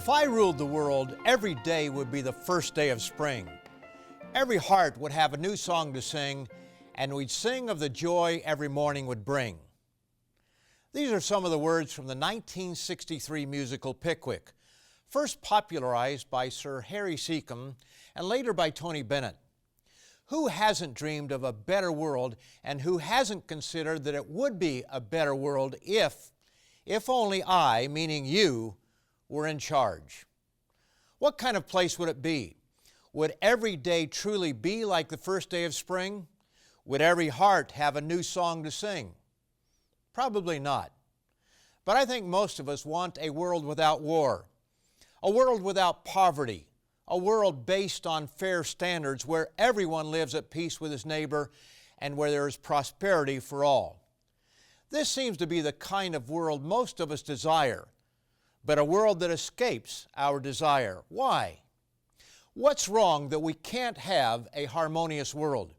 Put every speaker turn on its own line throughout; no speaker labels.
If I ruled the world, every day would be the first day of spring. Every heart would have a new song to sing, and we'd sing of the joy every morning would bring. These are some of the words from the 1963 musical Pickwick, first popularized by Sir Harry Seacombe and later by Tony Bennett. Who hasn't dreamed of a better world, and who hasn't considered that it would be a better world if only I, meaning you, were in charge? What kind of place would it be? Would every day truly be like the first day of spring? Would every heart have a new song to sing? Probably not. But I think most of us want a world without war, a world without poverty, a world based on fair standards where everyone lives at peace with his neighbor and where there is prosperity for all. This seems to be the kind of world most of us desire, but a world that escapes our desire. Why? What's wrong that we can't have a harmonious world?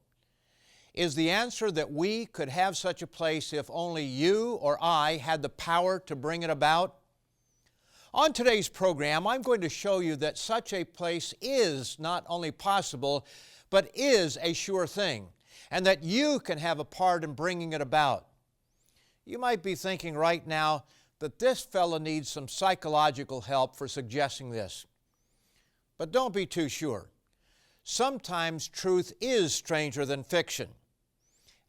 Is the answer that we could have such a place if only you or I had the power to bring it about? On today's program, I'm going to show you that such a place is not only possible, but is a sure thing, and that you can have a part in bringing it about. You might be thinking right now that this fellow needs some psychological help for suggesting this. But don't be too sure. Sometimes truth is stranger than fiction.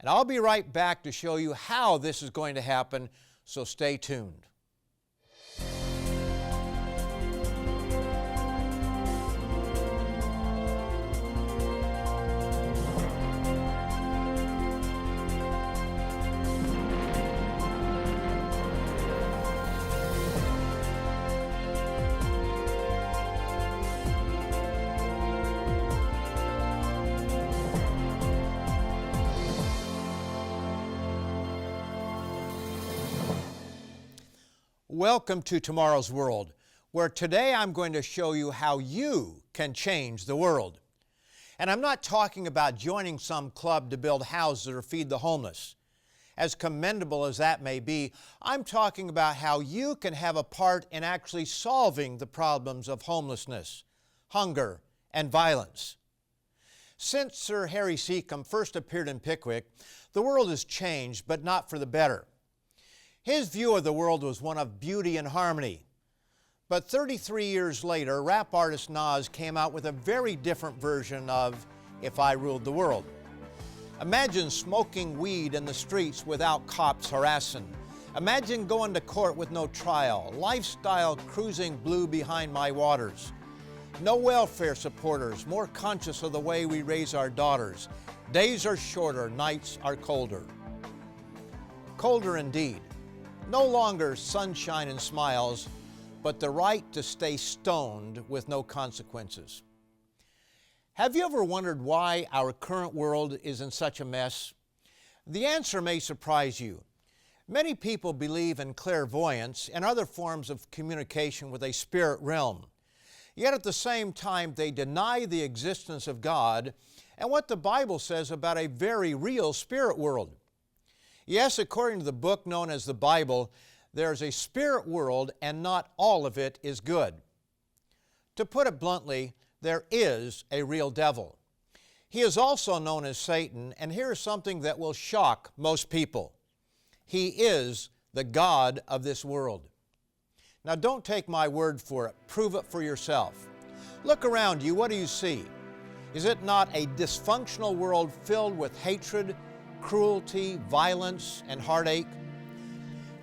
And I'll be right back to show you how this is going to happen, so stay tuned. Welcome to Tomorrow's World, where today I'm going to show you how you can change the world. And I'm not talking about joining some club to build houses or feed the homeless. As commendable as that may be, I'm talking about how you can have a part in actually solving the problems of homelessness, hunger, and violence. Since Sir Harry Seacombe first appeared in Pickwick, the world has changed, but not for the better. His view of the world was one of beauty and harmony. But 33 years later, rap artist Nas came out with a very different version of If I Ruled the World. Imagine smoking weed in the streets without cops harassing. Imagine going to court with no trial, lifestyle cruising blue behind my waters. No welfare supporters, more conscious of the way we raise our daughters. Days are shorter, nights are colder. Colder indeed. No longer sunshine and smiles, but the right to stay stoned with no consequences. Have you ever wondered why our current world is in such a mess? The answer may surprise you. Many people believe in clairvoyance and other forms of communication with a spirit realm. Yet at the same time, they deny the existence of God and what the Bible says about a very real spirit world. Yes, according to the book known as the Bible, there's a spirit world and not all of it is good. To put it bluntly, there is a real devil. He is also known as Satan, and here's something that will shock most people. He is the god of this world. Now don't take my word for it, prove it for yourself. Look around you, what do you see? Is it not a dysfunctional world filled with hatred, cruelty, violence, and heartache?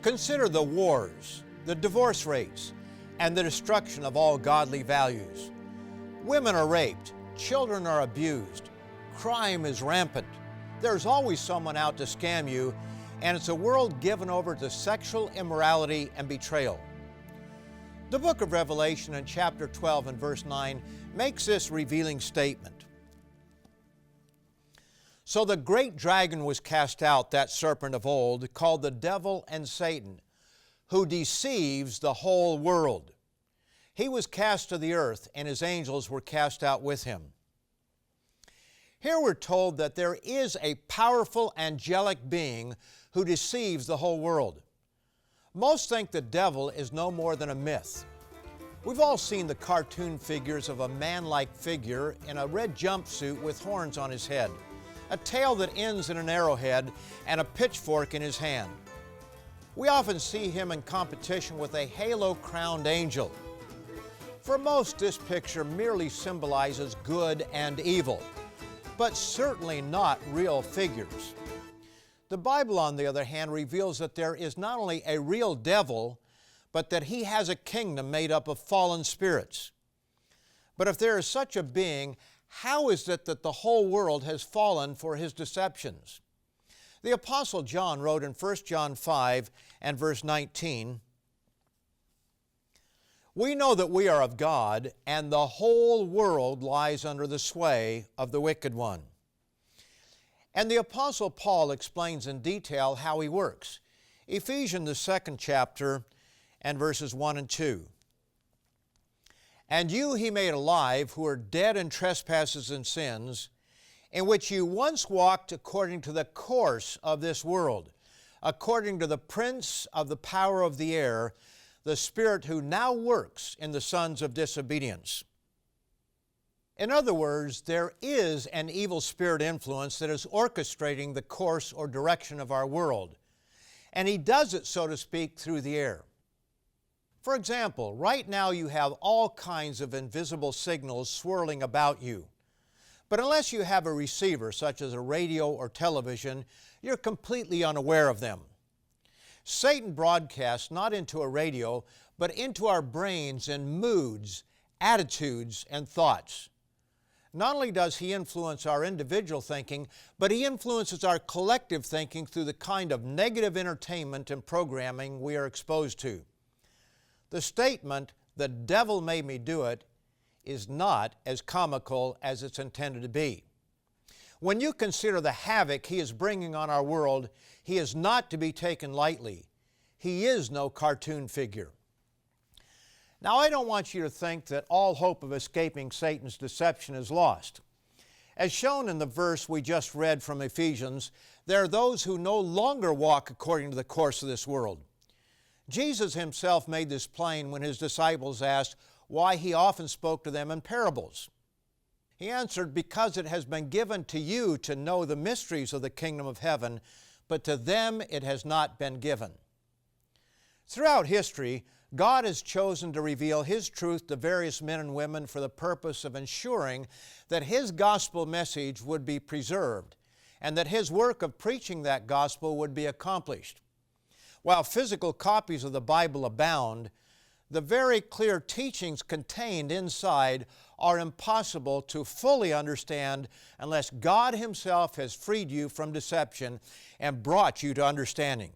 Consider the wars, the divorce rates, and the destruction of all godly values. Women are raped, children are abused, crime is rampant. There's always someone out to scam you, and it's a world given over to sexual immorality and betrayal. The book of Revelation in chapter 12 and verse 9 makes this revealing statement. So the great dragon was cast out, that serpent of old, called the devil and Satan, who deceives the whole world. He was cast to the earth, and his angels were cast out with him. Here we're told that there is a powerful angelic being who deceives the whole world. Most think the devil is no more than a myth. We've all seen the cartoon figures of a man-like figure in a red jumpsuit with horns on his head, a tail that ends in an arrowhead, and a pitchfork in his hand. We often see him in competition with a halo-crowned angel. For most, this picture merely symbolizes good and evil, but certainly not real figures. The Bible, on the other hand, reveals that there is not only a real devil, but that he has a kingdom made up of fallen spirits. But if there is such a being, how is it that the whole world has fallen for his deceptions? The Apostle John wrote in 1 John 5 and verse 19, "We know that we are of God, and the whole world lies under the sway of the wicked one." And the Apostle Paul explains in detail how he works. Ephesians, the 2nd chapter, and verses 1 and 2. "And you he made alive, who are dead in trespasses and sins, in which you once walked according to the course of this world, according to the prince of the power of the air, the spirit who now works in the sons of disobedience." In other words, there is an evil spirit influence that is orchestrating the course or direction of our world, and he does it, so to speak, through the air. For example, right now you have all kinds of invisible signals swirling about you. But unless you have a receiver, such as a radio or television, you're completely unaware of them. Satan broadcasts not into a radio, but into our brains in moods, attitudes, and thoughts. Not only does he influence our individual thinking, but he influences our collective thinking through the kind of negative entertainment and programming we are exposed to. The statement, "the devil made me do it," is not as comical as it's intended to be. When you consider the havoc he is bringing on our world, he is not to be taken lightly. He is no cartoon figure. Now, I don't want you to think that all hope of escaping Satan's deception is lost. As shown in the verse we just read from Ephesians, there are those who no longer walk according to the course of this world. Jesus himself made this plain when his disciples asked why he often spoke to them in parables. He answered, "Because it has been given to you to know the mysteries of the kingdom of heaven, but to them it has not been given." Throughout history, God has chosen to reveal his truth to various men and women for the purpose of ensuring that his gospel message would be preserved and that his work of preaching that gospel would be accomplished. While physical copies of the Bible abound, the very clear teachings contained inside are impossible to fully understand unless God himself has freed you from deception and brought you to understanding.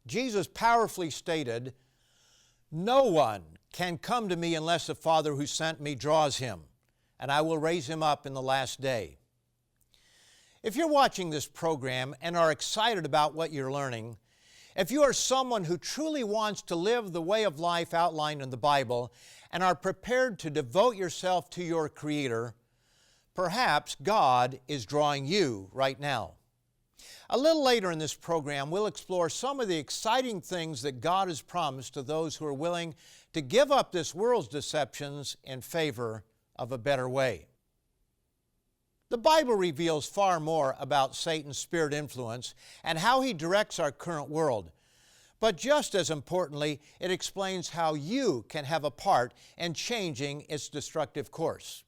Jesus powerfully stated, "No one can come to me unless the Father who sent me draws him, and I will raise him up in the last day." If you're watching this program and are excited about what you're learning, if you are someone who truly wants to live the way of life outlined in the Bible and are prepared to devote yourself to your Creator, perhaps God is drawing you right now. A little later in this program, we'll explore some of the exciting things that God has promised to those who are willing to give up this world's deceptions in favor of a better way. The Bible reveals far more about Satan's spirit influence and how he directs our current world. But just as importantly, it explains how you can have a part in changing its destructive course.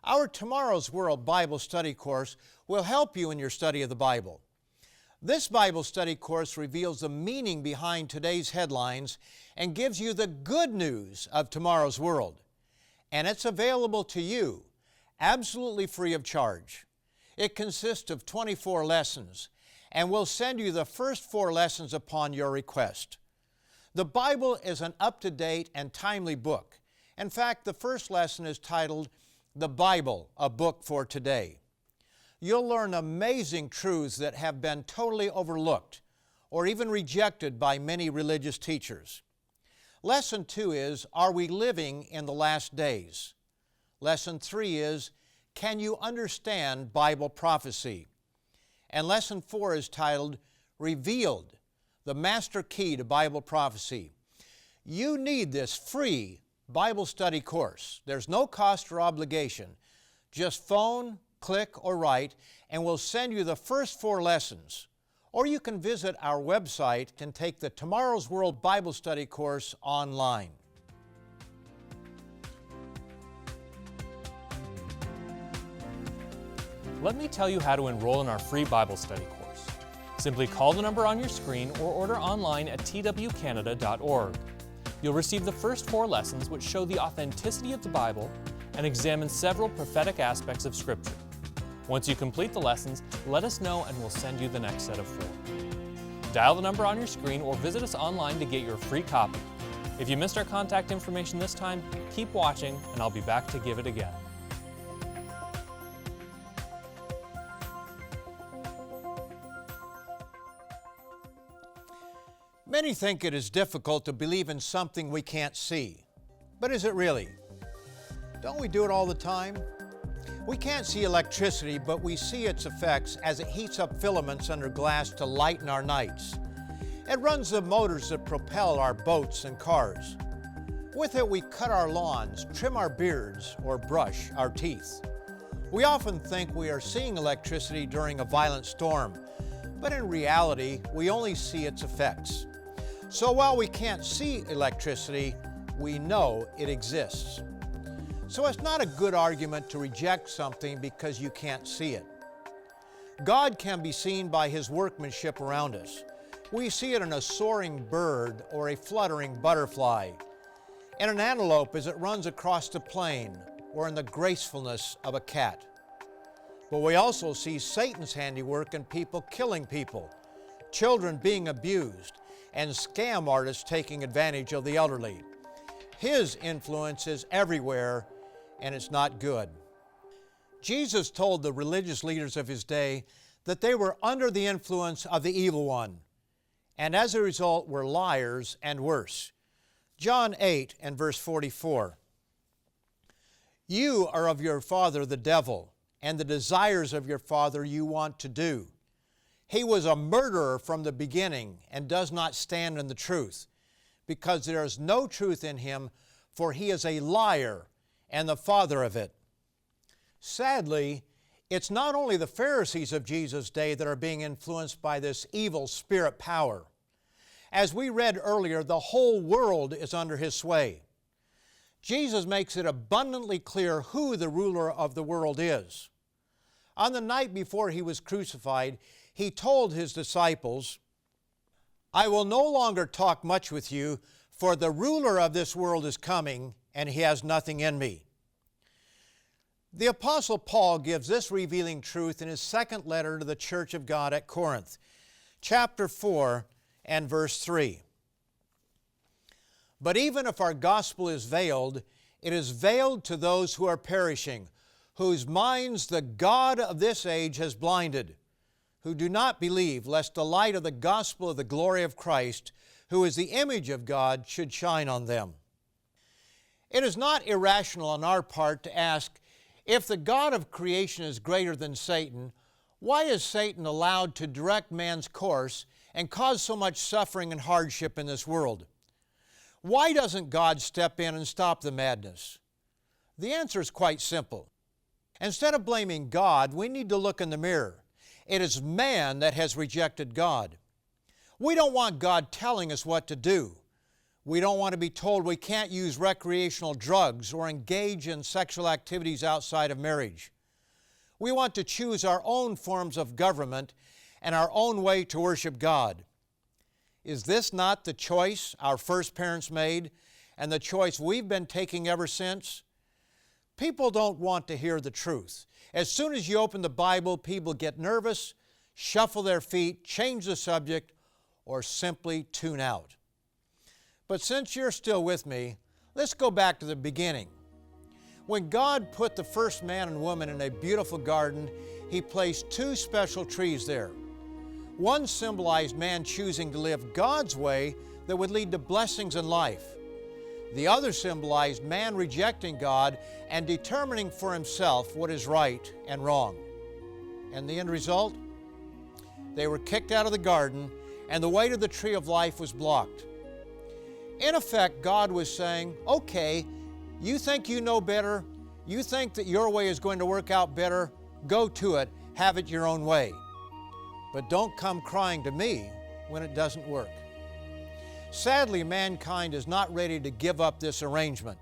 Our Tomorrow's World Bible Study course will help you in your study of the Bible. This Bible study course reveals the meaning behind today's headlines and gives you the good news of tomorrow's world. And it's available to you absolutely free of charge. It consists of 24 lessons, and we'll send you the first 4 lessons upon your request. The Bible is an up-to-date and timely book. In fact, the first lesson is titled, "The Bible, a Book for Today." You'll learn amazing truths that have been totally overlooked or even rejected by many religious teachers. Lesson 2 is, "Are we living in the last days?" Lesson 3 is, "Can you understand Bible prophecy?" And Lesson 4 is titled, "Revealed, the Master Key to Bible Prophecy." You need this free Bible study course. There's no cost or obligation. Just phone, click, or write, and we'll send you the first 4 lessons. Or you can visit our website and take the Tomorrow's World Bible Study course online.
Let me tell you how to enroll in our free Bible study course. Simply call the number on your screen or order online at twcanada.org. You'll receive the first 4 lessons, which show the authenticity of the Bible and examine several prophetic aspects of Scripture. Once you complete the lessons, let us know and we'll send you the next set of 4. Dial the number on your screen or visit us online to get your free copy. If you missed our contact information this time, keep watching and I'll be back to give it again.
Many think it is difficult to believe in something we can't see. But is it really? Don't we do it all the time? We can't see electricity, but we see its effects as it heats up filaments under glass to lighten our nights. It runs the motors that propel our boats and cars. With it, we cut our lawns, trim our beards, or brush our teeth. We often think we are seeing electricity during a violent storm, but in reality, we only see its effects. So while we can't see electricity, we know it exists. So it's not a good argument to reject something because you can't see it. God can be seen by His workmanship around us. We see it in a soaring bird or a fluttering butterfly, in an antelope as it runs across the plain, or in the gracefulness of a cat. But we also see Satan's handiwork in people killing people, children being abused, and scam artists taking advantage of the elderly. His influence is everywhere, and it's not good. Jesus told the religious leaders of His day that they were under the influence of the evil one, and as a result were liars and worse. John 8 and verse 44. You are of your father the devil, and the desires of your father you want to do. He was a murderer from the beginning and does not stand in the truth, because there is no truth in him, for he is a liar and the father of it. Sadly, it's not only the Pharisees of Jesus' day that are being influenced by this evil spirit power. As we read earlier, the whole world is under his sway. Jesus makes it abundantly clear who the ruler of the world is. On the night before he was crucified, he told his disciples, I will no longer talk much with you, for the ruler of this world is coming, and he has nothing in me. The Apostle Paul gives this revealing truth in his second letter to the Church of God at Corinth, chapter 4 and verse 3. But even if our gospel is veiled, it is veiled to those who are perishing, whose minds the God of this age has blinded, who do not believe, lest the light of the gospel of the glory of Christ, who is the image of God, should shine on them. It is not irrational on our part to ask, if the God of creation is greater than Satan, why is Satan allowed to direct man's course and cause so much suffering and hardship in this world? Why doesn't God step in and stop the madness? The answer is quite simple. Instead of blaming God, we need to look in the mirror. It is man that has rejected God. We don't want God telling us what to do. We don't want to be told we can't use recreational drugs or engage in sexual activities outside of marriage. We want to choose our own forms of government and our own way to worship God. Is this not the choice our first parents made and the choice we've been taking ever since? People don't want to hear the truth. As soon as you open the Bible, people get nervous, shuffle their feet, change the subject, or simply tune out. But since you're still with me, let's go back to the beginning. When God put the first man and woman in a beautiful garden, He placed 2 special trees there. One symbolized man choosing to live God's way that would lead to blessings in life. The other symbolized man rejecting God and determining for himself what is right and wrong. And the end result? They were kicked out of the garden, and the way to the tree of life was blocked. In effect, God was saying, okay, you think you know better, you think that your way is going to work out better, go to it, have it your own way. But don't come crying to me when it doesn't work. Sadly, mankind is not ready to give up this arrangement.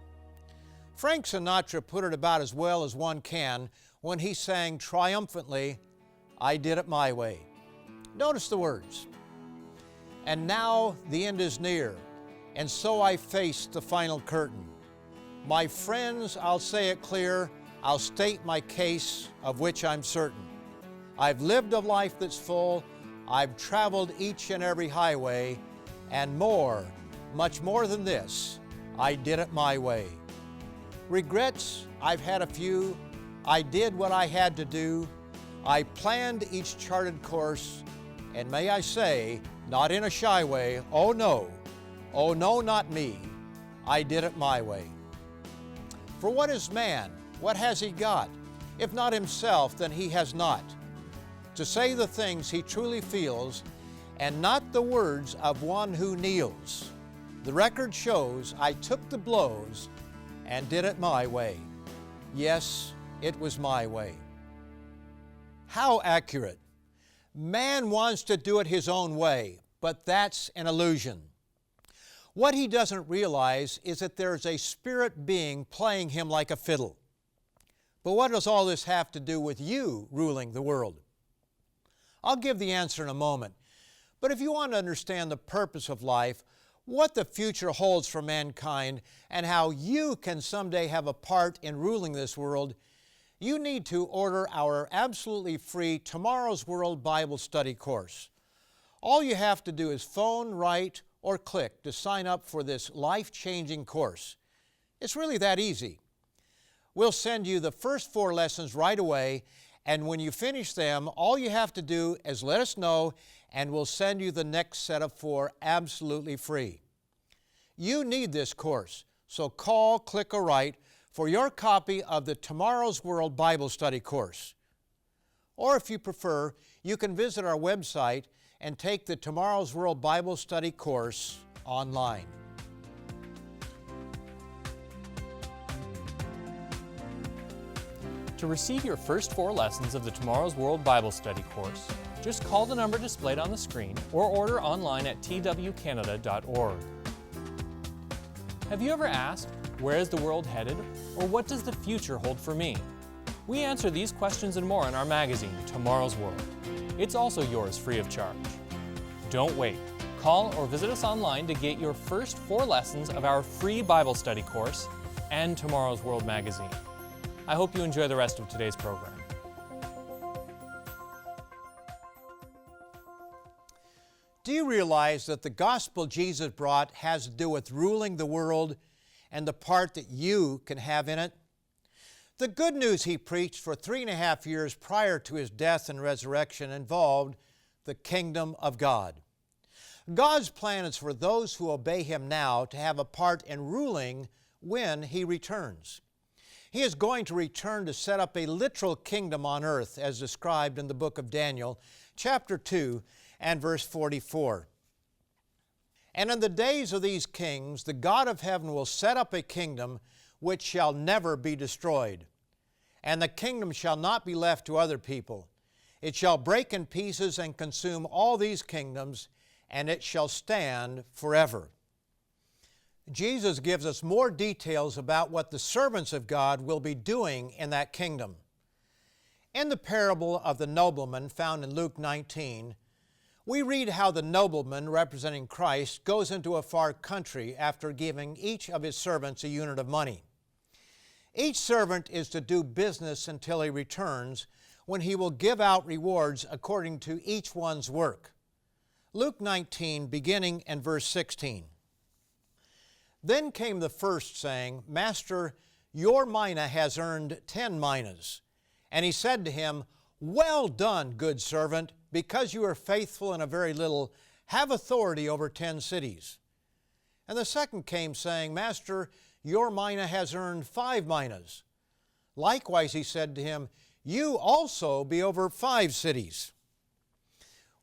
Frank Sinatra put it about as well as one can when he sang triumphantly, "I did it my way." Notice the words. And now the end is near, and so I face the final curtain. My friends, I'll say it clear, I'll state my case, of which I'm certain. I've lived a life that's full, I've traveled each and every highway, and more, much more than this, I did it my way. Regrets, I've had a few. I did what I had to do. I planned each charted course, and may I say, not in a shy way, oh no, not me. I did it my way. For what is man? What has he got? If not himself, then he has not. To say the things he truly feels, and not the words of one who kneels. The record shows I took the blows and did it my way. Yes, it was my way. How accurate. Man wants to do it his own way, but that's an illusion. What he doesn't realize is that there's a spirit being playing him like a fiddle. But what does all this have to do with you ruling the world? I'll give the answer in a moment. But if you want to understand the purpose of life, what the future holds for mankind, and how you can someday have a part in ruling this world, you need to order our absolutely free Tomorrow's World Bible Study course. All you have to do is phone, write, or click to sign up for this life-changing course. It's really that easy. We'll send you the first 4 lessons right away, and when you finish them, all you have to do is let us know, and we'll send you the next set of 4 absolutely free. You need this course, so call, click, or write for your copy of the Tomorrow's World Bible Study course. Or if you prefer, you can visit our website and take the Tomorrow's World Bible Study course online.
To receive your first 4 lessons of the Tomorrow's World Bible Study course, just call the number displayed on the screen or order online at twcanada.org. Have you ever asked, where is the world headed, or what does the future hold for me? We answer these questions and more in our magazine, Tomorrow's World. It's also yours free of charge. Don't wait. Call or visit us online to get your first 4 lessons of our free Bible study course and Tomorrow's World magazine. I hope you enjoy the rest of today's program.
Do you realize that the gospel Jesus brought has to do with ruling the world and the part that you can have in it? The good news he preached for 3.5 years prior to his death and resurrection involved the kingdom of God. God's plan is for those who obey him now to have a part in ruling when he returns. He is going to return to set up a literal kingdom on earth, as described in the book of Daniel, chapter 2 and verse 44. And in the days of these kings, the God of heaven will set up a kingdom which shall never be destroyed. And the kingdom shall not be left to other people. It shall break in pieces and consume all these kingdoms, and it shall stand forever. Jesus gives us more details about what the servants of God will be doing in that kingdom. In the parable of the nobleman found in Luke 19, we read how the nobleman, representing Christ, goes into a far country after giving each of his servants a unit of money. Each servant is to do business until he returns, when he will give out rewards according to each one's work. Luke 19, beginning in verse 16. Then came the first, saying, Master, your mina has earned 10 minas. And he said to him, Well done, good servant, because you are faithful in a very little, have authority over 10 cities. And the second came, saying, Master, your mina has earned 5 minas. Likewise he said to him, You also be over 5 cities.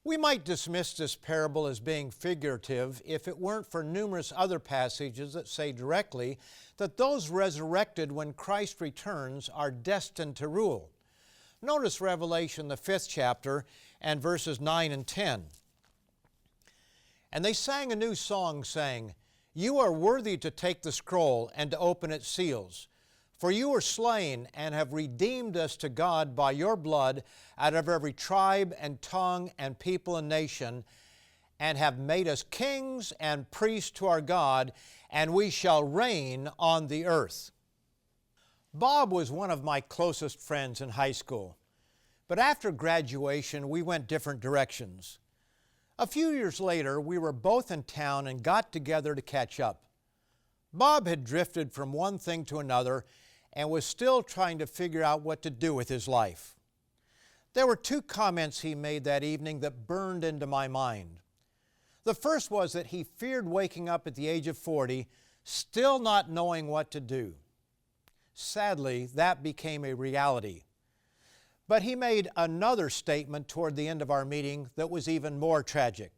We might dismiss this parable as being figurative if it weren't for numerous other passages that say directly that those resurrected when Christ returns are destined to rule. Notice Revelation, the 5th chapter, and verses 9 and 10. And they sang a new song, saying, "You are worthy to take the scroll and to open its seals. For you were slain and have redeemed us to God by your blood out of every tribe and tongue and people and nation, and have made us kings and priests to our God, and we shall reign on the earth." Bob was one of my closest friends in high school, but after graduation we went different directions. A few years later, we were both in town and got together to catch up. Bob had drifted from one thing to another and was still trying to figure out what to do with his life. There were two comments he made that evening that burned into my mind. The first was that he feared waking up at the age of 40, still not knowing what to do. Sadly, that became a reality. But he made another statement toward the end of our meeting that was even more tragic.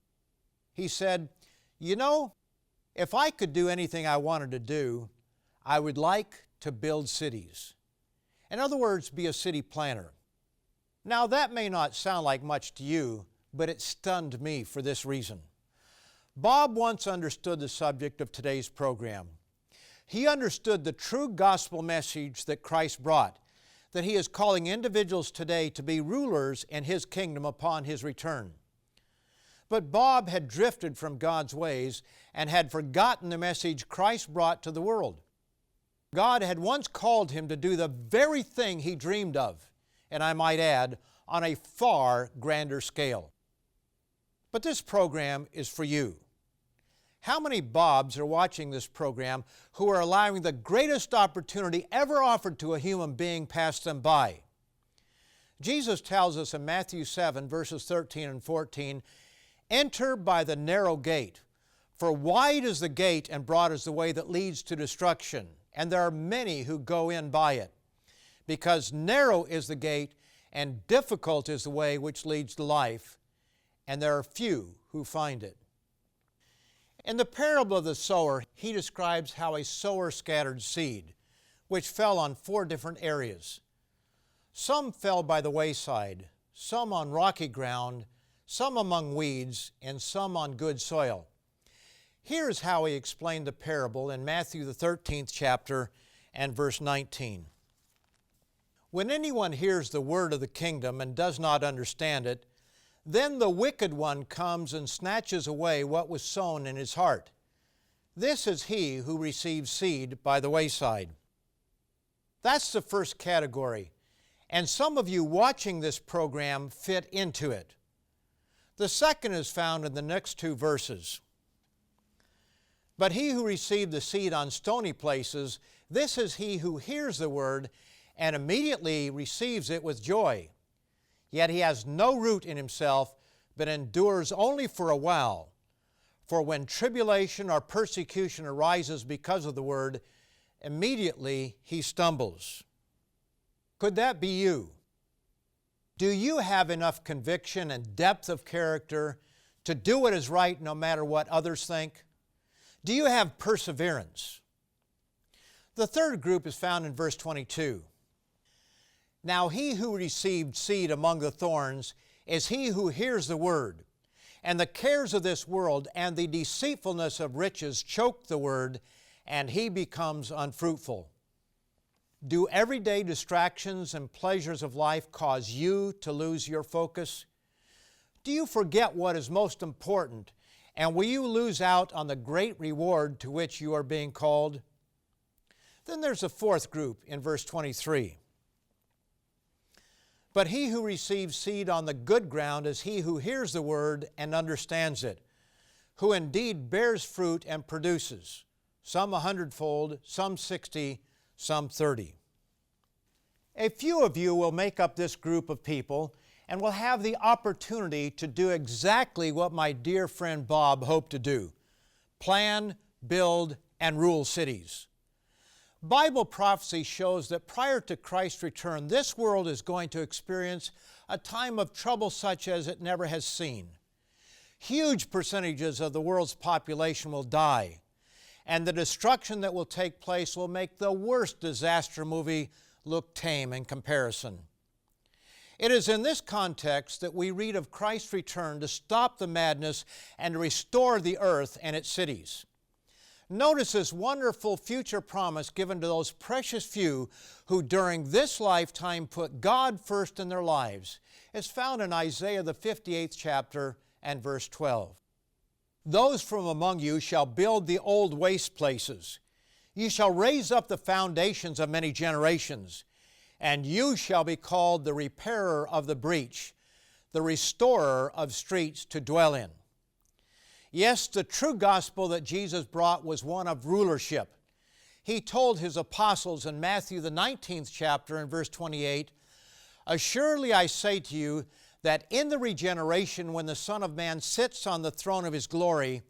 He said, "You know, if I could do anything I wanted to do, I would like to build cities." In other words, be a city planner. Now, that may not sound like much to you, but it stunned me for this reason. Bob once understood the subject of today's program. He understood the true gospel message that Christ brought, that He is calling individuals today to be rulers in His kingdom upon His return. But Bob had drifted from God's ways and had forgotten the message Christ brought to the world. God had once called him to do the very thing he dreamed of, and I might add, on a far grander scale. But this program is for you. How many Bobs are watching this program who are allowing the greatest opportunity ever offered to a human being pass them by? Jesus tells us in Matthew 7, verses 13 and 14, "Enter by the narrow gate, for wide is the gate and broad is the way that leads to destruction, and there are many who go in by it. Because narrow is the gate and difficult is the way which leads to life, and there are few who find it." In the parable of the sower, he describes how a sower scattered seed, which fell on 4 different areas. Some fell by the wayside, some on rocky ground, some among weeds, and some on good soil. Here's how he explained the parable in Matthew the 13th chapter and verse 19. "When anyone hears the word of the kingdom and does not understand it, then the wicked one comes and snatches away what was sown in his heart. This is he who receives seed by the wayside." That's the first category, and some of you watching this program fit into it. The second is found in the next 2 verses. "But he who received the seed on stony places, this is he who hears the word and immediately receives it with joy. Yet he has no root in himself, but endures only for a while. For when tribulation or persecution arises because of the word, immediately he stumbles." Could that be you? Do you have enough conviction and depth of character to do what is right no matter what others think? Do you have perseverance? The third group is found in verse 22. "Now he who received seed among the thorns is he who hears the word, and the cares of this world and the deceitfulness of riches choke the word, and he becomes unfruitful." Do everyday distractions and pleasures of life cause you to lose your focus? Do you forget what is most important, and will you lose out on the great reward to which you are being called? Then there's a fourth group in verse 23. "But he who receives seed on the good ground is he who hears the word and understands it, who indeed bears fruit and produces, some 100-fold, some 60, some 30. A few of you will make up this group of people and will have the opportunity to do exactly what my dear friend Bob hoped to do: plan, build, and rule cities. Bible prophecy shows that prior to Christ's return, this world is going to experience a time of trouble such as it never has seen. Huge percentages of the world's population will die, and the destruction that will take place will make the worst disaster movie look tame in comparison. It is in this context that we read of Christ's return to stop the madness and to restore the earth and its cities. Notice this wonderful future promise given to those precious few who during this lifetime put God first in their lives. It's found in Isaiah the 58th chapter and verse 12. Those from among you shall build the old waste places. You shall raise up the foundations of many generations, and you shall be called the repairer of the breach, the restorer of streets to dwell in. Yes, the true gospel that Jesus brought was one of rulership. He told his apostles in Matthew the 19th chapter and verse 28, "Assuredly I say to you that in the regeneration when the Son of Man sits on the throne of his glory,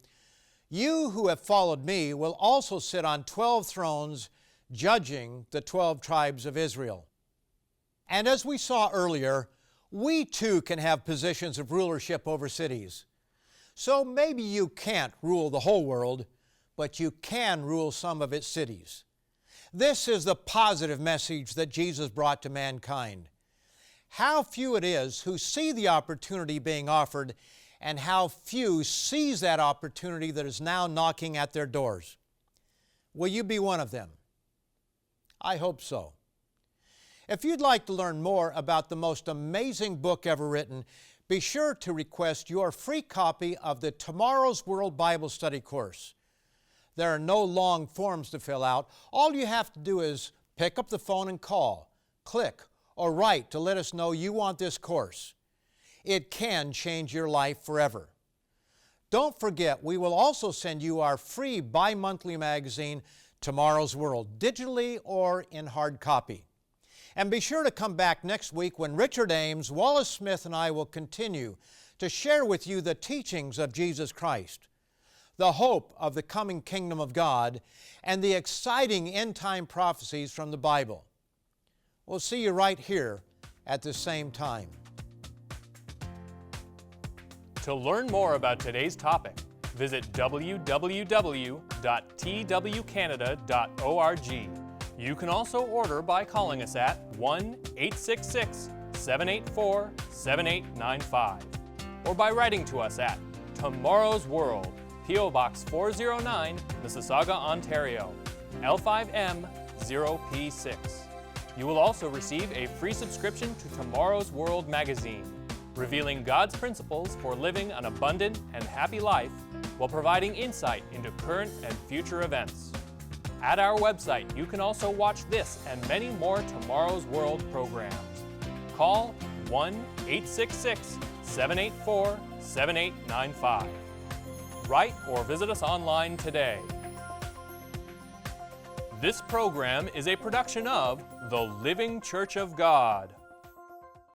you who have followed me will also sit on 12 thrones, judging the 12 tribes of Israel." And as we saw earlier, we too can have positions of rulership over cities. So maybe you can't rule the whole world, but you can rule some of its cities. This is the positive message that Jesus brought to mankind. How few it is who see the opportunity being offered, and how few seize that opportunity that is now knocking at their doors. Will you be one of them? I hope so. If you'd like to learn more about the most amazing book ever written, be sure to request your free copy of the Tomorrow's World Bible Study course. There are no long forms to fill out. All you have to do is pick up the phone and call, click, or write to let us know you want this course. It can change your life forever. Don't forget, we will also send you our free bi-monthly magazine, Tomorrow's World, digitally or in hard copy. And be sure to come back next week when Richard Ames, Wallace Smith, and I will continue to share with you the teachings of Jesus Christ, the hope of the coming kingdom of God, and the exciting end-time prophecies from the Bible. We'll see you right here at the same time.
To learn more about today's topic, visit www.twcanada.org. You can also order by calling us at 1-866-784-7895 or by writing to us at Tomorrow's World, P.O. Box 409, Mississauga, Ontario, L5M0P6. You will also receive a free subscription to Tomorrow's World magazine, revealing God's principles for living an abundant and happy life while providing insight into current and future events. At our website, you can also watch this and many more Tomorrow's World programs. Call 1-866-784-7895. Write or visit us online today. This program is a production of the Living Church of God.